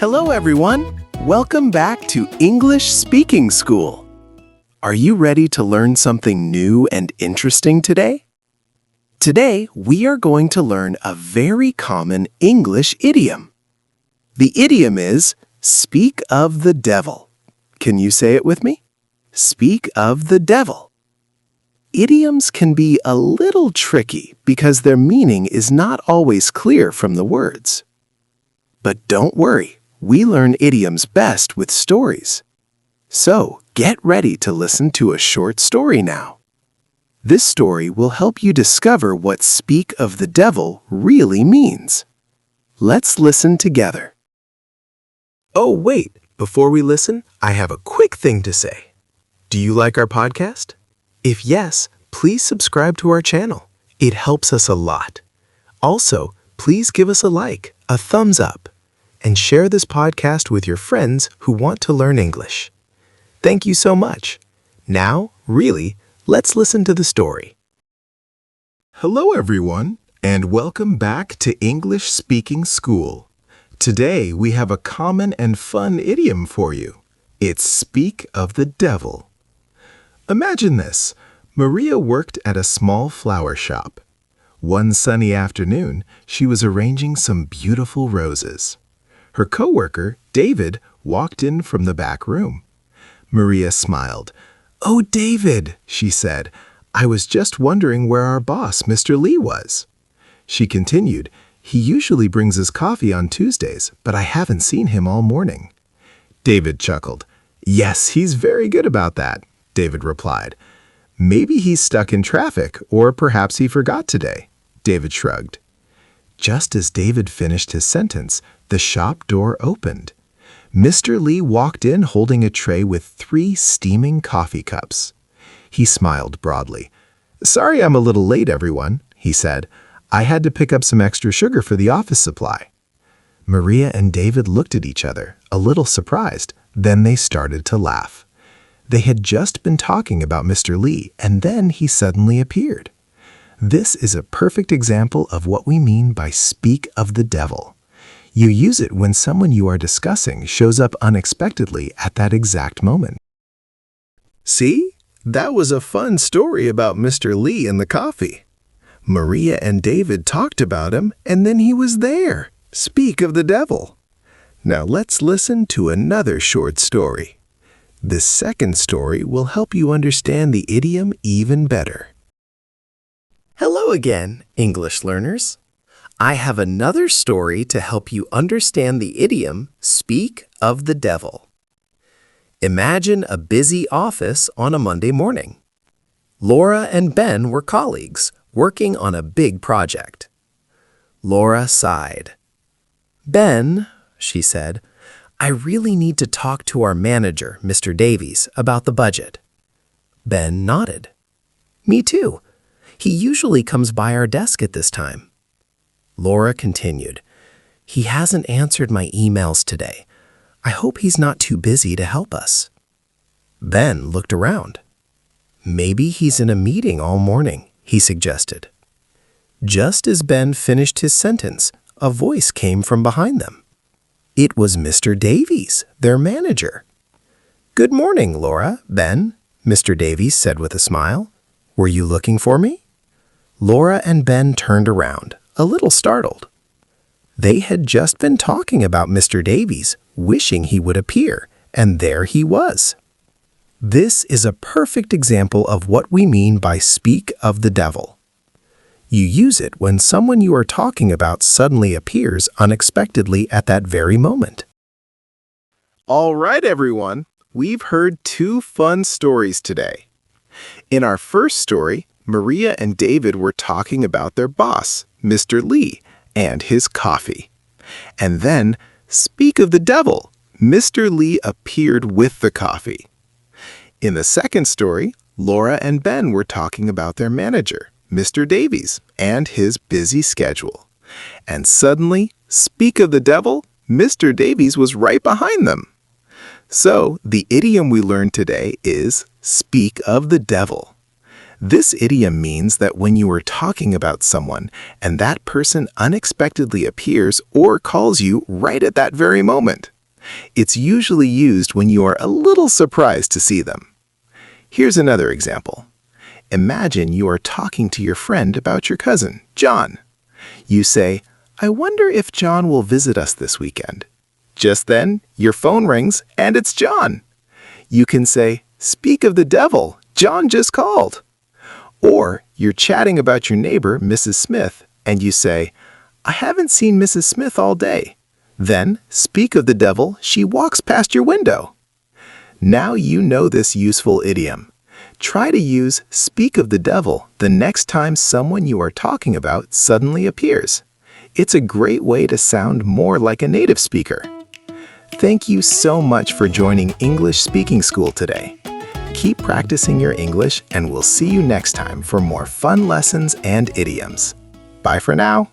Hello, everyone. Welcome back to English Speaking School. Are you ready to learn something new and interesting today? Today, we are going to learn a very common English idiom. The idiom is, speak of the devil. Can you say it with me? Speak of the devil. Idioms can be a little tricky because their meaning is not always clear from the words. But don't worry, we learn idioms best with stories. So, get ready to listen to a short story now. This story will help you discover what speak of the devil really means. Let's listen together. Oh, wait, before we listen, I have a quick thing to say. Do you like our podcast? If yes, please subscribe to our channel. It helps us a lot. Also, please give us a like, a thumbs up, and share this podcast with your friends who want to learn English. Thank you so much. Now, really, let's listen to the story. Hello, everyone, and welcome back to English Speaking School. Today, we have a common and fun idiom for you. It's speak of the devil. Imagine this. Maria worked at a small flower shop. One sunny afternoon, she was arranging some beautiful roses. Her coworker, David, walked in from the back room. Maria smiled. "Oh, David," she said, "I was just wondering where our boss, Mr. Lee, was." She continued, "He usually brings his coffee on Tuesdays, but I haven't seen him all morning." David chuckled. "Yes, he's very good about that," David replied. "Maybe he's stuck in traffic, or perhaps he forgot today," David shrugged. Just as David finished his sentence, the shop door opened. Mr. Lee walked in holding a tray with 3 steaming coffee cups. He smiled broadly. "Sorry I'm a little late, everyone," he said. "I had to pick up some extra sugar for the office supply." Maria and David looked at each other, a little surprised. Then they started to laugh. They had just been talking about Mr. Lee, and then he suddenly appeared. This is a perfect example of what we mean by speak of the devil. You use it when someone you are discussing shows up unexpectedly at that exact moment. See? That was a fun story about Mr. Lee and the coffee. Maria and David talked about him, and then he was there. Speak of the devil. Now let's listen to another short story. This second story will help you understand the idiom even better. Hello again, English learners. I have another story to help you understand the idiom, speak of the devil. Imagine a busy office on a Monday morning. Laura and Ben were colleagues, working on a big project. Laura sighed. "Ben," she said, "I really need to talk to our manager, Mr. Davies, about the budget." Ben nodded. "Me too. He usually comes by our desk at this time." Laura continued, "He hasn't answered my emails today. I hope he's not too busy to help us." Ben looked around. "Maybe he's in a meeting all morning," he suggested. Just as Ben finished his sentence, a voice came from behind them. It was Mr. Davies, their manager. "Good morning, Laura, Ben," Mr. Davies said with a smile. "Were you looking for me?" Laura and Ben turned around, a little startled. They had just been talking about Mr. Davies, wishing he would appear, and there he was. This is a perfect example of what we mean by speak of the devil. You use it when someone you are talking about suddenly appears unexpectedly at that very moment. All right, everyone. We've heard 2 fun stories today. In our first story, Maria and David were talking about their boss, Mr. Lee, and his coffee. And then, speak of the devil, Mr. Lee appeared with the coffee. In the second story, Laura and Ben were talking about their manager, Mr. Davies, and his busy schedule. And suddenly, speak of the devil, Mr. Davies was right behind them. So, the idiom we learned today is speak of the devil. This idiom means that when you are talking about someone and that person unexpectedly appears or calls you right at that very moment. It's usually used when you are a little surprised to see them. Here's another example. Imagine you are talking to your friend about your cousin, John. You say, "I wonder if John will visit us this weekend." Just then, your phone rings and it's John. You can say, "Speak of the devil, John just called." Or you're chatting about your neighbor, Mrs. Smith, and you say, "I haven't seen Mrs. Smith all day." Then, speak of the devil, she walks past your window. Now you know this useful idiom. Try to use "speak of the devil" the next time someone you are talking about suddenly appears. It's a great way to sound more like a native speaker. Thank you so much for joining English Speaking School today. Keep practicing your English, and we'll see you next time for more fun lessons and idioms. Bye for now.